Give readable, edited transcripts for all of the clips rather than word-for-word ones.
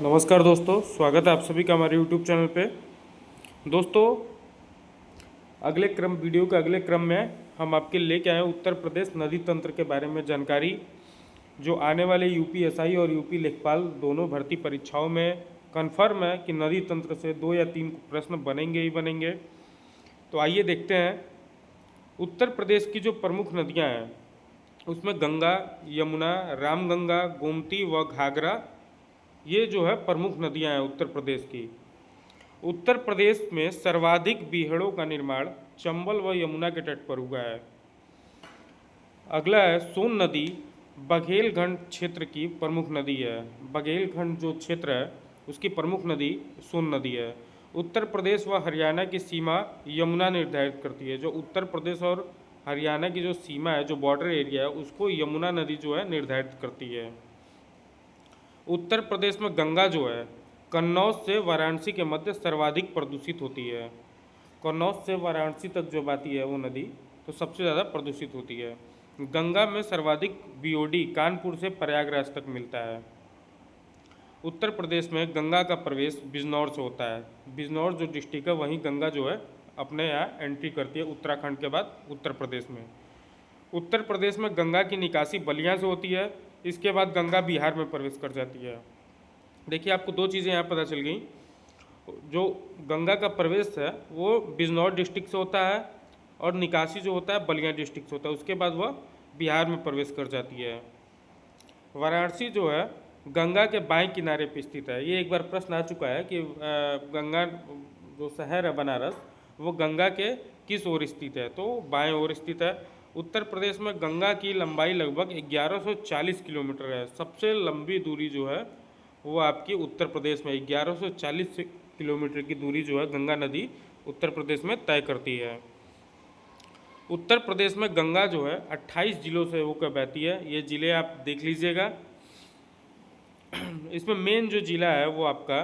नमस्कार दोस्तों, स्वागत है आप सभी का हमारे YouTube चैनल पे। दोस्तों, वीडियो के अगले क्रम में हम आपके लेके आए हैं उत्तर प्रदेश नदी तंत्र के बारे में जानकारी, जो आने वाले यूपीएसआई और यूपी लेखपाल दोनों भर्ती परीक्षाओं में कन्फर्म है कि नदी तंत्र से 2 या 3 प्रश्न बनेंगे ही बनेंगे। तो आइए देखते हैं उत्तर प्रदेश की जो प्रमुख नदियाँ हैं उसमें गंगा, यमुना, रामगंगा, गोमती व घाघरा, ये जो है प्रमुख नदियां हैं उत्तर प्रदेश की। उत्तर प्रदेश में सर्वाधिक बीहड़ों का निर्माण चंबल व यमुना के तट पर हुआ है। अगला है सोन नदी, बघेलखंड क्षेत्र की प्रमुख नदी है। बघेलखंड जो क्षेत्र है उसकी प्रमुख नदी सोन नदी है। उत्तर प्रदेश व हरियाणा की सीमा यमुना निर्धारित करती है। जो उत्तर प्रदेश और हरियाणा की जो सीमा है, जो बॉर्डर एरिया है, उसको यमुना नदी जो है निर्धारित करती है। उत्तर प्रदेश में गंगा जो है कन्नौज से वाराणसी के मध्य सर्वाधिक प्रदूषित होती है। कन्नौज से वाराणसी तक जो बहती है वो नदी तो सबसे ज़्यादा प्रदूषित होती है। गंगा में सर्वाधिक बीओडी कानपुर से प्रयागराज तक मिलता है। उत्तर प्रदेश में गंगा का प्रवेश बिजनौर से होता है। बिजनौर जो डिस्ट्रिक्ट है वहीं गंगा जो है अपने यहाँ एंट्री करती है उत्तराखंड के बाद उत्तर प्रदेश में। उत्तर प्रदेश में गंगा की निकासी बलिया से होती है। इसके बाद गंगा बिहार में प्रवेश कर जाती है। देखिए, आपको दो चीज़ें यहाँ पता चल गई। जो गंगा का प्रवेश है वो बिजनौर डिस्ट्रिक्ट से होता है और निकासी जो होता है बलिया डिस्ट्रिक्ट से होता है। उसके बाद वह बिहार में प्रवेश कर जाती है। वाराणसी जो है गंगा के बाएं किनारे पर स्थित है। ये एक बार प्रश्न आ चुका है कि गंगा जो शहर है बनारस वो गंगा के किस ओर स्थित है, तो बाएं ओर स्थित है। उत्तर प्रदेश में गंगा की लंबाई लगभग 1140 किलोमीटर है। सबसे लंबी दूरी जो है वो आपकी उत्तर प्रदेश में 1140 किलोमीटर की दूरी जो है गंगा नदी उत्तर प्रदेश में तय करती है। उत्तर प्रदेश में गंगा जो है 28 जिलों से होकर बहती है। ये ज़िले आप देख लीजिएगा। इसमें मेन जो ज़िला है वो आपका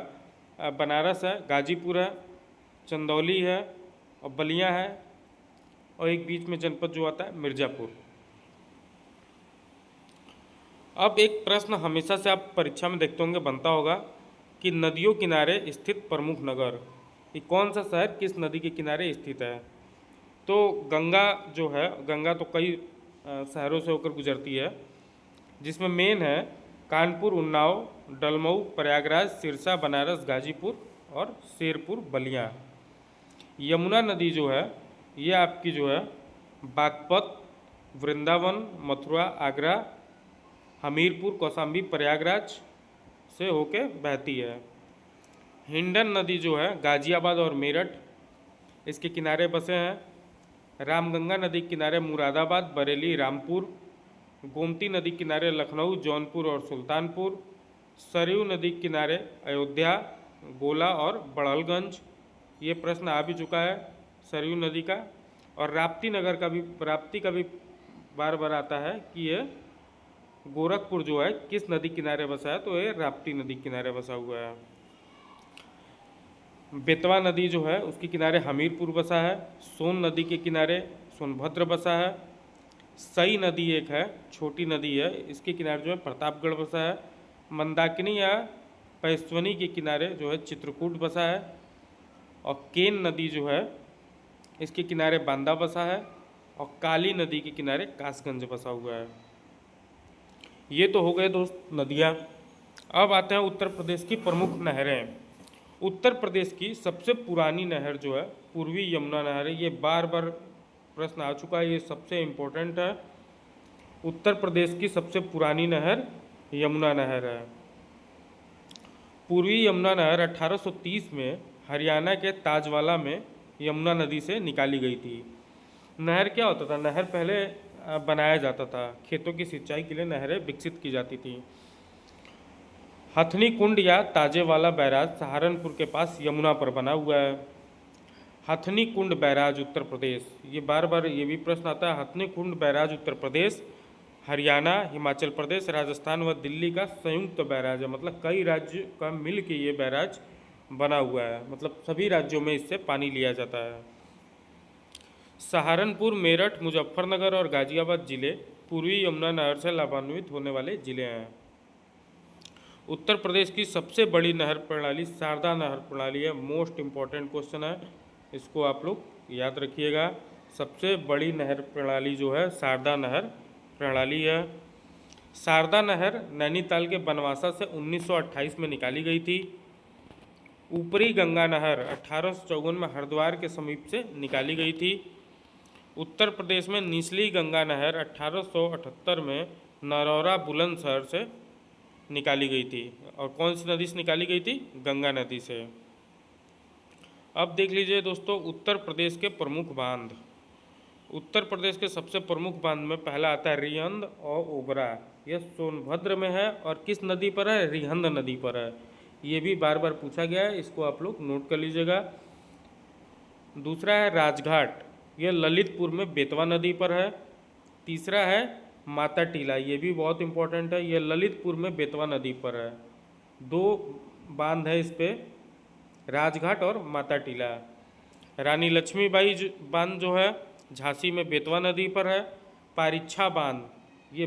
बनारस है, गाजीपुर है, चंदौली है और बलिया है, और एक बीच में जनपद जो आता है मिर्ज़ापुर। अब एक प्रश्न हमेशा से आप परीक्षा में देखते होंगे बनता होगा कि नदियों किनारे स्थित प्रमुख नगर, ये कौन सा शहर किस नदी के किनारे स्थित है। तो गंगा जो है, गंगा तो कई शहरों से होकर गुजरती है, जिसमें मेन है कानपुर, उन्नाव, डलमऊ, प्रयागराज, सिरसा, बनारस, गाजीपुर और शेरपुर, बलिया। यमुना नदी जो है ये आपकी जो है बागपत, वृंदावन, मथुरा, आगरा, हमीरपुर, कौशाम्बी, प्रयागराज से होके बहती है। हिंडन नदी जो है गाजियाबाद और मेरठ इसके किनारे बसे हैं। रामगंगा नदी किनारे मुरादाबाद, बरेली, रामपुर। गोमती नदी किनारे लखनऊ, जौनपुर और सुल्तानपुर। सरयू नदी किनारे अयोध्या, गोला और बड़हलगंज। ये प्रश्न आ भी चुका है सरयू नदी का। और राप्ती का भी बार बार आता है कि ये गोरखपुर जो है किस नदी किनारे बसा है, तो ये राप्ती नदी किनारे बसा हुआ है। बेतवा नदी जो है उसके किनारे हमीरपुर बसा है। सोन नदी के किनारे सोनभद्र बसा है। सई नदी एक है, छोटी नदी है, इसके किनारे जो है प्रतापगढ़ बसा है। मंदाकिनी या पैस्वनी के किनारे जो है चित्रकूट बसा है। और केन नदी जो है इसके किनारे बांदा बसा है। और काली नदी के किनारे कासगंज बसा हुआ है। ये तो हो गए दोस्त नदियाँ। अब आते हैं उत्तर प्रदेश की प्रमुख नहरें। उत्तर प्रदेश की सबसे पुरानी नहर जो है पूर्वी यमुना नहर है। ये बार बार प्रश्न आ चुका है, ये सबसे इम्पोर्टेंट है। उत्तर प्रदेश की सबसे पुरानी नहर यमुना नहर है। पूर्वी यमुना नहर 1830 में हरियाणा के ताजवाला में यमुना नदी से निकाली गई थी। नहर क्या होता था? नहर पहले बनाया जाता था, खेतों की सिंचाई के लिए नहरें विकसित की जाती थी। हथनी कुंड या ताजेवाला बैराज सहारनपुर के पास यमुना पर बना हुआ है। हथनी कुंड बैराज उत्तर प्रदेश, ये बार बार ये भी प्रश्न आता है। हथनी कुंड बैराज उत्तर प्रदेश, हरियाणा, हिमाचल प्रदेश, राजस्थान व दिल्ली का संयुक्त बैराज है। मतलब कई राज्य का मिल के ये बैराज बना हुआ है, मतलब सभी राज्यों में इससे पानी लिया जाता है। सहारनपुर, मेरठ, मुजफ्फरनगर और गाजियाबाद जिले पूर्वी यमुना नहर से लाभान्वित होने वाले जिले हैं। उत्तर प्रदेश की सबसे बड़ी नहर प्रणाली शारदा नहर प्रणाली है। मोस्ट इम्पॉर्टेंट क्वेश्चन है, इसको आप लोग याद रखिएगा। सबसे बड़ी नहर प्रणाली जो है शारदा नहर प्रणाली है। शारदा नहर नैनीताल के बनवासा से 1928 में निकाली गई थी। ऊपरी गंगा नहर 1854 में हरिद्वार के समीप से निकाली गई थी। उत्तर प्रदेश में निचली गंगा नहर 1878 में नरौरा बुलंदशहर से निकाली गई थी। और कौन सी नदी से निकाली गई थी? गंगा नदी से। अब देख लीजिए दोस्तों, उत्तर प्रदेश के प्रमुख बांध। उत्तर प्रदेश के सबसे प्रमुख बांध में पहला आता है रिहंद और ओबरा। यह सोनभद्र में है और किस नदी पर है? रिहंद नदी पर है। ये भी बार बार पूछा गया है, इसको आप लोग नोट कर लीजिएगा। दूसरा है राजघाट, यह ललितपुर में बेतवा नदी पर है। तीसरा है माता टीला, ये भी बहुत इंपॉर्टेंट है, यह ललितपुर में बेतवा नदी पर है। दो बांध है इस पे, राजघाट और माता टीला। रानी लक्ष्मीबाई बांध जो है झांसी में बेतवा नदी पर है। पारिच्छा बांध, ये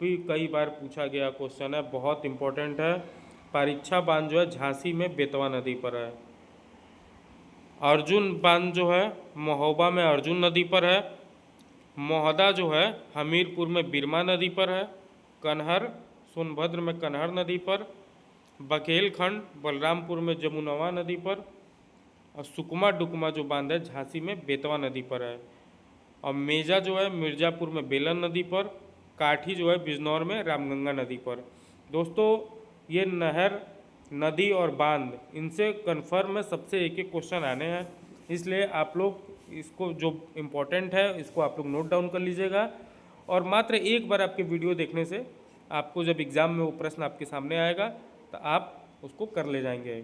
भी कई बार पूछा गया क्वेश्चन है, बहुत इंपॉर्टेंट है। पारिच्छा बांध जो है झांसी में बेतवा नदी पर है। अर्जुन बांध जो है महोबा में अर्जुन नदी पर है। मोहदा जो है हमीरपुर में बिरमा नदी पर है। कन्हर सोनभद्र में कन्हर नदी पर। बघेलखंड बलरामपुर में जमुनवा नदी पर। और सुकमा डुकमा जो बांध है झांसी में बेतवा नदी पर है। और मेजा जो है मिर्ज़ापुर में बेलन नदी पर। काठी जो है बिजनौर में रामगंगा नदी पर। दोस्तों ये नहर, नदी और बांध, इनसे कन्फर्म में सबसे एक एक क्वेश्चन आने हैं, इसलिए आप लोग इसको जो इम्पोर्टेंट है इसको आप लोग नोट डाउन कर लीजिएगा। और मात्र एक बार आपके वीडियो देखने से आपको जब एग्ज़ाम में वो प्रश्न आपके सामने आएगा तो आप उसको कर ले जाएंगे।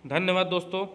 धन्यवाद दोस्तों।